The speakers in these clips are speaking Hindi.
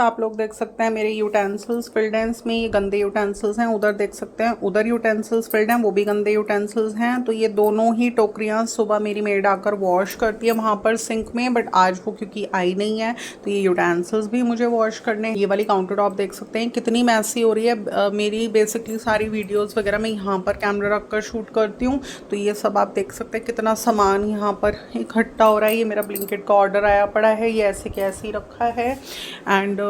आप लोग देख सकते हैं मेरे यूटेंसिल्स फिल्ड हैं, इसमें ये गंदे यूटेंसिल्स हैं। उधर देख सकते हैं उधर यूटेंसिल्स फिल्ड हैं, वो भी गंदे यूटेंसिल्स हैं। तो ये दोनों ही टोकरियाँ सुबह मेरी मेड आकर वॉश करती है वहाँ पर सिंक में, बट आज वो क्योंकि आई नहीं है तो ये यूटेंसिल्स भी मुझे वॉश करने। ये वाली काउंटर टॉप देख सकते हैं कितनी मैसी हो रही है। मेरी बेसिकली सारी वीडियोज़ वगैरह मैं यहाँ पर कैमरा रख कर शूट करती हूँ, तो ये सब आप देख सकते हैं कितना सामान यहाँ पर इकट्ठा हो रहा है। ये मेरा ब्लिंकिट का ऑर्डर आया पड़ा है, ये ऐसे के ऐसे ही रखा है। एंड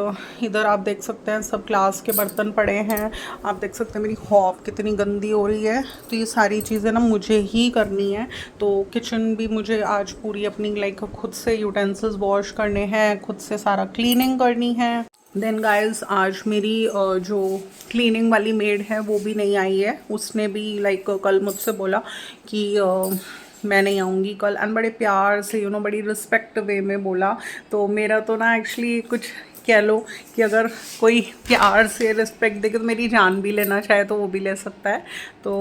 इधर आप देख सकते हैं सब ग्लास के बर्तन पड़े हैं। आप देख सकते हैं मेरी हॉब कितनी गंदी हो रही है। तो ये सारी चीज़ें ना मुझे ही करनी है। तो किचन भी मुझे आज पूरी अपनी लाइक खुद से यूटेंसिल्स वॉश करने हैं, खुद से सारा क्लीनिंग करनी है। देन गाइस आज मेरी जो क्लीनिंग वाली मेड है वो भी नहीं आई है। उसने भी लाइक कल मुझसे बोला कि मैं नहीं आऊँगी कल, एंड बड़े प्यार से बड़ी रिस्पेक्ट वे में बोला। तो मेरा तो ना एक्चुअली कुछ कह लो कि अगर कोई प्यार से रिस्पेक्ट देके तो मेरी जान भी लेना चाहे तो वो भी ले सकता है। तो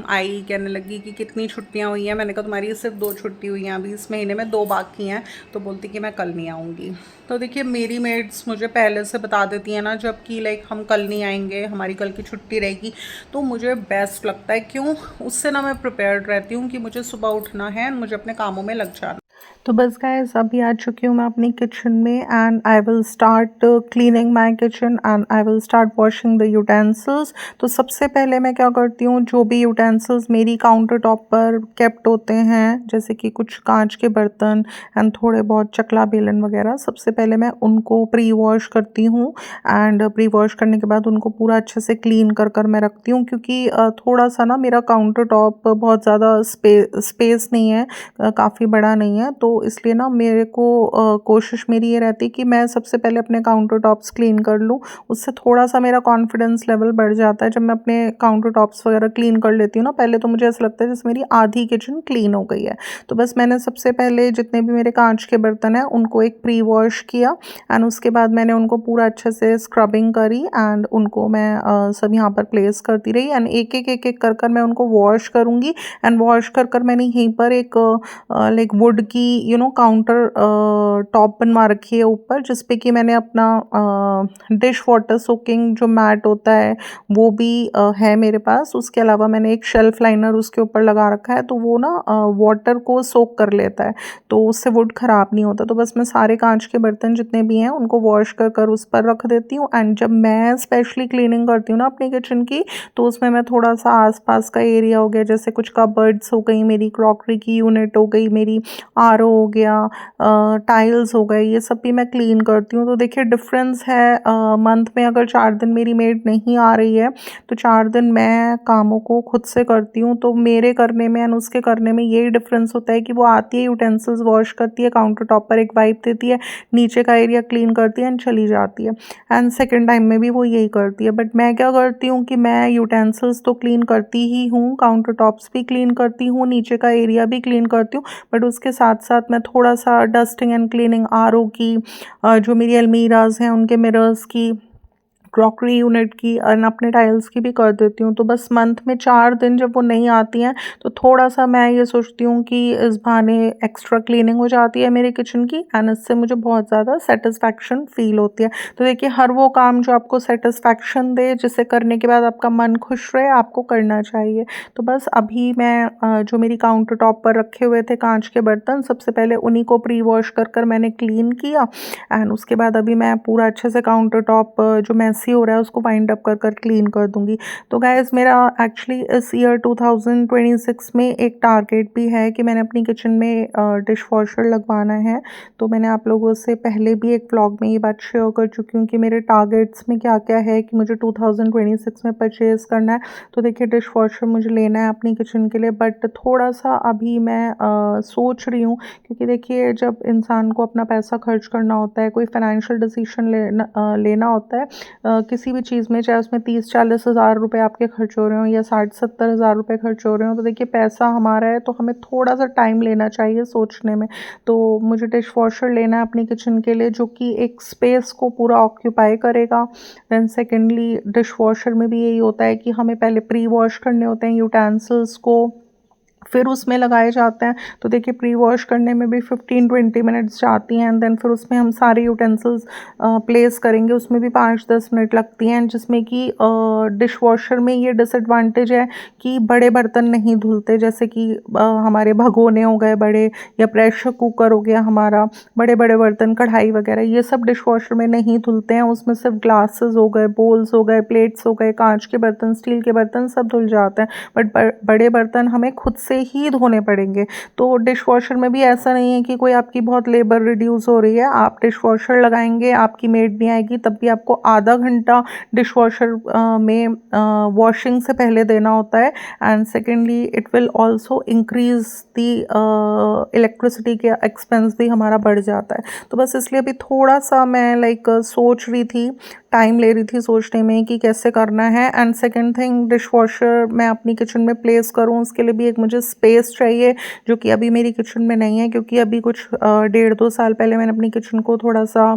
आई कहने लगी कि कितनी छुट्टियां हुई हैं। मैंने कहा तुम्हारी सिर्फ 2 छुट्टी हुई हैं, अभी इस महीने में 2 बाकी हैं। तो बोलती कि मैं कल नहीं आऊँगी। तो देखिए मेरी मेड्स मुझे पहले से बता देती हैं ना, जब कि लाइक हम कल नहीं आएंगे, हमारी कल की छुट्टी रहेगी, तो मुझे बेस्ट लगता है। क्यों? उससे ना मैं प्रिपेयर्ड रहती हूँ कि मुझे सुबह उठना है, मुझे अपने कामों में लग जाना। तो बस गाइस अभी आ चुकी हूँ मैं अपनी किचन में, and I will start cleaning my kitchen and I will start washing the utensils. तो सबसे पहले मैं क्या करती हूँ, जो भी यूटेंसिल्स मेरी काउंटर टॉप पर केप्ट होते हैं, जैसे कि कुछ कांच के बर्तन एंड थोड़े बहुत चकला बेलन वगैरह, सबसे पहले मैं उनको प्री वॉश करती हूँ। एंड प्री वॉश करने के बाद उनको पूरा अच्छे से क्लीन कर मैं रखती हूँ, क्योंकि थोड़ा सा ना मेरा काउंटर टॉप बहुत ज़्यादा स्पेस नहीं है, काफ़ी बड़ा नहीं है। तो इसलिए ना मेरे को कोशिश मेरी ये रहती है कि मैं सबसे पहले अपने काउंटर टॉप्स क्लीन कर लूँ। उससे थोड़ा सा मेरा कॉन्फिडेंस लेवल बढ़ जाता है। जब मैं अपने काउंटर टॉप्स वगैरह क्लीन कर लेती हूँ ना, पहले तो मुझे ऐसा लगता है जैसे मेरी आधी किचन क्लीन हो गई है। तो बस मैंने सबसे पहले जितने भी मेरे कांच के बर्तन हैं उनको एक प्री वॉश किया, एंड उसके बाद मैंने उनको पूरा अच्छे से स्क्रबिंग करी, एंड उनको मैं सब यहाँ पर प्लेस करती रही, एंड एक एक कर मैं उनको वॉश करूँगी। एंड वॉश कर मैंने यहीं पर एक लाइक वुड की काउंटर टॉप बनवा रखी है ऊपर, जिस पे कि मैंने अपना डिश वाटर सोकिंग जो मैट होता है वो भी है मेरे पास। उसके अलावा मैंने एक शेल्फ लाइनर उसके ऊपर लगा रखा है, तो वो ना वाटर को सोक कर लेता है, तो उससे वुड ख़राब नहीं होता। तो बस मैं सारे कांच के बर्तन जितने भी हैं उनको वॉश कर उस पर रख देती हूँ। एंड जब मैं स्पेशली क्लीनिंग करती हूँ ना अपनी किचन की, तो उसमें मैं थोड़ा सा आसपास का एरिया हो गया, जैसे कुछ कबर्ड्स हो गई, मेरी क्रॉकरी की यूनिट हो गई, मेरी आरओ हो गया, टाइल्स हो गए, ये सब भी मैं क्लीन करती हूँ। तो देखिए डिफरेंस है, मंथ में अगर 4 दिन मेरी मेड नहीं आ रही है तो 4 दिन मैं कामों को खुद से करती हूँ। तो मेरे करने में एंड उसके करने में यही डिफरेंस होता है कि वो आती है, यूटेंसिल्स वॉश करती है, काउंटर टॉप पर एक वाइप देती है, नीचे का एरिया क्लीन करती है एंड चली जाती है। एंड सेकेंड टाइम में भी वो यही करती है। बट मैं क्या करती हूँ कि मैं यूटेंसिल्स तो क्लीन करती ही हूँ, काउंटर टॉप्स भी क्लीन करती हूँ, नीचे का एरिया भी क्लीन करती हूँ, बट उसके साथ साथ मैं थोड़ा सा डस्टिंग एंड क्लीनिंग आरओ की, जो मेरी अलमीराज हैं उनके मिरर्स की, क्रॉकरी यूनिट की और अपने टाइल्स की भी कर देती हूँ। तो बस मंथ में 4 दिन जब वो नहीं आती हैं तो थोड़ा सा मैं ये सोचती हूँ कि इस बहाने एक्स्ट्रा क्लीनिंग हो जाती है मेरे किचन की, एंड इससे मुझे बहुत ज़्यादा सेटिस्फैक्शन फील होती है। तो देखिए हर वो काम जो आपको सेटिस्फैक्शन दे, जिसे करने के बाद आपका मन खुश रहे, आपको करना चाहिए। तो बस अभी मैं जो मेरी काउंटर टॉप पर रखे हुए थे कांच के बर्तन, सबसे पहले उन्हीं को प्री वॉश कर मैंने क्लीन किया, एंड उसके बाद अभी मैं पूरा अच्छे से काउंटर टॉप जो मैसी हो रहा है उसको वाइंड अप कर क्लीन कर दूंगी। तो गाइस मेरा एक्चुअली इस ईयर 2026 में एक टारगेट भी है कि मैंने अपनी किचन में डिश वॉशर लगवाना है। तो मैंने आप लोगों से पहले भी एक व्लॉग में ये बात शेयर कर चुकी हूँ कि मेरे टारगेट्स में क्या क्या है कि मुझे 2026 में परचेज़ करना है। तो देखिए डिश वॉशर मुझे लेना है अपनी किचन के लिए, बट थोड़ा सा अभी मैं सोच रही हूँ, क्योंकि देखिए जब इंसान को अपना पैसा खर्च करना होता है, कोई फाइनेंशियल डिसीजन लेना होता है किसी भी चीज़ में, चाहे उसमें 30-40 हज़ार रुपये आपके खर्च हो रहे हो या 60-70 हज़ार रुपये खर्च हो रहे हो, तो देखिए पैसा हमारा है तो हमें थोड़ा सा टाइम लेना चाहिए सोचने में। तो मुझे डिश वॉशर लेना है अपनी किचन के लिए, जो कि एक स्पेस को पूरा ऑक्यूपाई करेगा। देन सेकेंडली डिश वॉशर में भी यही होता है कि हमें पहले प्री वॉश करने होते हैं यूटेंसिल्स को, फिर उसमें लगाए जाते हैं। तो देखिए प्री वॉश करने में भी 15-20 मिनट्स जाती हैं एंड देन फिर उसमें हम सारे यूटेंसिल्स प्लेस करेंगे, उसमें भी 5-10 मिनट लगती हैं। जिसमें कि डिश वॉशर में ये डिसएडवांटेज है कि बड़े बर्तन नहीं धुलते, जैसे कि हमारे भगोने हो गए बड़े, या प्रेशर कुकर हो गया हमारा, बड़े बड़े बर्तन कढ़ाई वगैरह, ये सब डिश वॉशर में नहीं धुलते हैं। उसमें सिर्फ ग्लासेस हो गए, बोल्स हो गए, प्लेट्स हो गए, कांच के बर्तन, स्टील के बर्तन सब धुल जाते हैं। बट बड़े बर्तन हमें खुद से ही धोने पड़ेंगे। तो डिश वॉशर में भी ऐसा नहीं है कि कोई आपकी बहुत लेबर रिड्यूस हो रही है। आप डिश वॉशर लगाएंगे, आपकी मेड नहीं आएगी, तब भी आपको आधा घंटा डिश वॉशर में वॉशिंग से पहले देना होता है। And secondly it will also increase the electricity के एक्सपेंस भी हमारा बढ़ जाता है। तो बस इसलिए अभी थोड़ा सा मैं सोच रही थी, टाइम ले रही थी सोचने में कि कैसे करना है। And second thing, dish washer मैं अपनी किचन में प्लेस करूँ उसके लिए भी एक मुझे स्पेस चाहिए, जो कि अभी मेरी किचन में नहीं है, क्योंकि अभी कुछ 1.5-2 साल पहले मैंने अपनी किचन को थोड़ा सा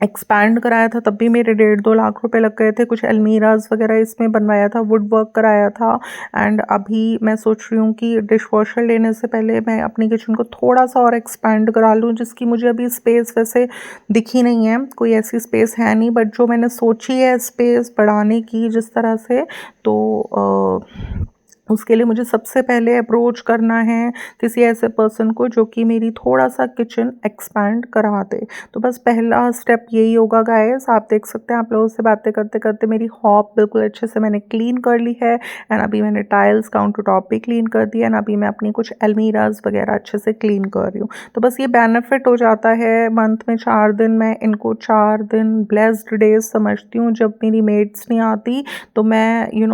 एक्सपैंड कराया था, तब भी मेरे 1.5-2 लाख रुपए लग गए थे। कुछ अलमीराज वगैरह इसमें बनवाया था, वुड वर्क कराया था। एंड अभी मैं सोच रही हूँ कि डिश वॉशर लेने से पहले मैं अपनी किचन को थोड़ा सा और एक्सपैंड करा लूँ, जिसकी मुझे अभी स्पेस वैसे दिखी नहीं है, कोई ऐसी स्पेस है नहीं, बट जो मैंने सोची है स्पेस बढ़ाने की जिस तरह से, तो उसके लिए मुझे सबसे पहले अप्रोच करना है किसी ऐसे पर्सन को जो कि मेरी थोड़ा सा किचन एक्सपैंड करा दे। तो बस पहला स्टेप यही होगा गाइस। आप देख सकते हैं, आप लोगों से बातें करते करते मेरी हॉब बिल्कुल अच्छे से मैंने क्लीन कर ली है। एंड अभी मैंने टाइल्स, काउंटर टॉप भी क्लीन कर दिया। एंड अभी मैं अपनी कुछ अलमीराज वगैरह अच्छे से क्लीन कर रही हूँ। तो बस ये बेनिफिट हो जाता है, मंथ में 4 दिन मैं इनको 4 दिन ब्लेस्ड डेज समझती हूँ। जब मेरी मेड्स नहीं आती तो मैं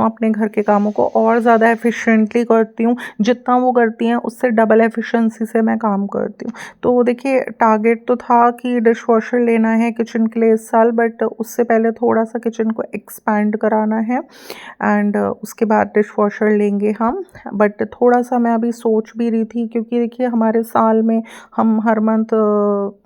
अपने घर के कामों को और ज़्यादा एफिशिएंटली करती हूँ। जितना वो करती हैं उससे डबल एफिशिएंसी से मैं काम करती हूँ। तो देखिए टारगेट तो था कि डिश वॉशर लेना है किचन के लिए इस साल, बट उससे पहले थोड़ा सा किचन को एक्सपैंड कराना है। एंड उसके बाद डिश वॉशर लेंगे हम। बट थोड़ा सा मैं अभी सोच भी रही थी, क्योंकि देखिए हमारे साल में हम हर मंथ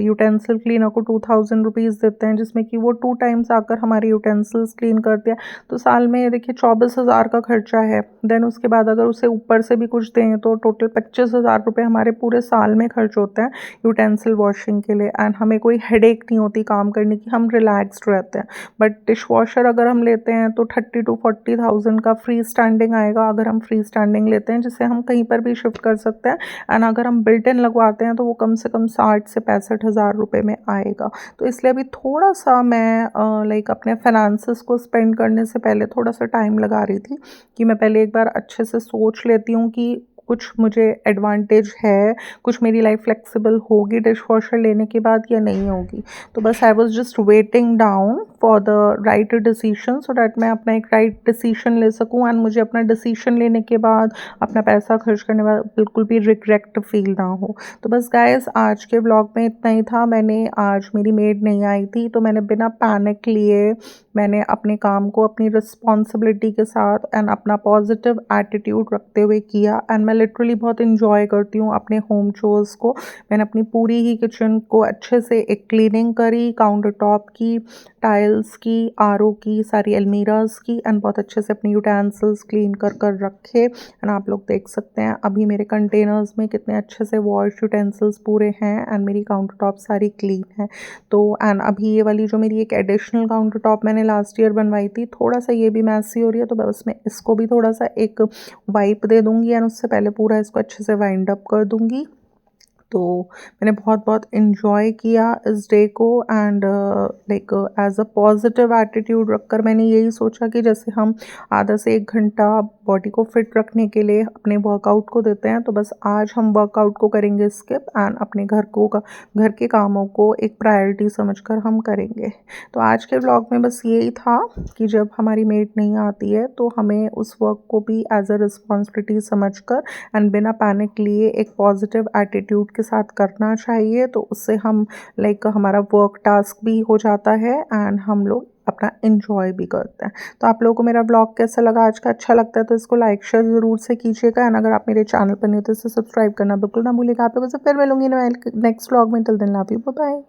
यूटेंसिल क्लीनर को 2000 रुपीज़ देते हैं, जिसमें कि वो 2 टाइम्स आकर हमारे यूटेंसिल्स क्लीन करते हैं। तो साल में देखिए 24,000 का खर्चा है। देन उसके बाद अगर उसे ऊपर से भी कुछ दें तो टोटल 25,000 रुपये हमारे पूरे साल में खर्च होते हैं यूटेंसिल वॉशिंग के लिए। एंड हमें कोई हेडेक नहीं होती काम करने की, हम रिलैक्सड रहते हैं। बट डिश वॉशर अगर हम लेते हैं तो 30,000-40,000 का फ्री स्टैंडिंग आएगा, अगर हम फ्री स्टैंडिंग लेते हैं, जिसे हम कहीं पर भी शिफ्ट कर सकते हैं। एंड अगर हम बिल्ट इन लगवाते हैं तो वो कम से कम 60 से 65,000 रुपये में आएगा। तो इसलिए अभी थोड़ा सा मैं अपने फाइनेंसेस को स्पेंड करने से पहले थोड़ा सा टाइम लगा रही थी कि मैं पहले एक बार अच्छे से सोच लेती हूँ कि कुछ मुझे एडवांटेज है, कुछ मेरी लाइफ फ्लेक्सिबल होगी डिश वॉशर लेने के बाद या नहीं होगी। तो बस I was just waiting down for the right decision, so that मैं अपना एक राइट डिसीजन ले सकूँ। एंड मुझे अपना डिसीजन लेने के बाद अपना पैसा खर्च करने में बिल्कुल भी रिग्रेट फील ना हो। तो बस गाइस आज के व्लॉग में इतना ही था। मैंने आज मेरी मेड नहीं आई थी, तो मैंने बिना पैनिक लिए मैंने अपने काम को अपनी रिस्पॉन्सिबिलिटी के साथ एंड अपना पॉजिटिव एटीट्यूड रखते हुए किया। एंड मैं लिटरली बहुत इंजॉय करती हूँ अपने होम चोर्स को। मैंने अपनी पूरी ही किचन को अच्छे से एक क्लीनिंग करी, काउंटर टॉप की, टाइल्स की, आरओ की, सारी अलमीराज की, एंड बहुत अच्छे से अपनी यूटेंसिल्स क्लीन कर कर रखे। एंड आप लोग देख सकते हैं अभी मेरे कंटेनर्स में कितने अच्छे से वॉश यूटेंसिल्स पूरे हैं। एंड मेरी काउंटर टॉप सारी क्लीन है। तो एंड अभी ये वाली जो मेरी एक एडिशनल काउंटर टॉप मैंने लास्ट ईयर बनवाई थी, थोड़ा सा ये भी मैसी हो रही है, तो बस मैं इसको भी थोड़ा सा एक वाइप दे दूँगी। एंड उससे पहले पूरा इसको अच्छे से वाइंड अप कर दूँगी। तो मैंने बहुत बहुत इन्जॉय किया इस डे को। And as a positive attitude रखकर मैंने यही सोचा कि जैसे हम आधा से 1 घंटा बॉडी को फिट रखने के लिए अपने वर्कआउट को देते हैं, तो बस आज हम वर्कआउट को करेंगे स्किप एंड अपने घर के कामों को एक प्रायोरिटी समझकर हम करेंगे। तो आज के व्लॉग में बस यही था कि जब हमारी मेड नहीं आती है तो हमें उस वर्क को भी एज अ रिस्पॉन्सिबिलिटी समझकर एंड बिना पैनिक लिए एक पॉजिटिव एटीट्यूड के साथ करना चाहिए। तो उससे हम हमारा वर्क टास्क भी हो जाता है एंड हम लोग अपना एंजॉय भी करते हैं। तो आप लोगों को मेरा व्लॉग कैसा लगा आज का? अच्छा लगता है तो इसको लाइक शेयर ज़रूर से कीजिएगा। एंड अगर आप मेरे चैनल पर नहीं हो तो इसे सब्सक्राइब करना बिल्कुल ना भूलिएगा। आप लोगों से फिर मिलूंगी नेक्स्ट व्लॉग में। Till then love you, bye bye.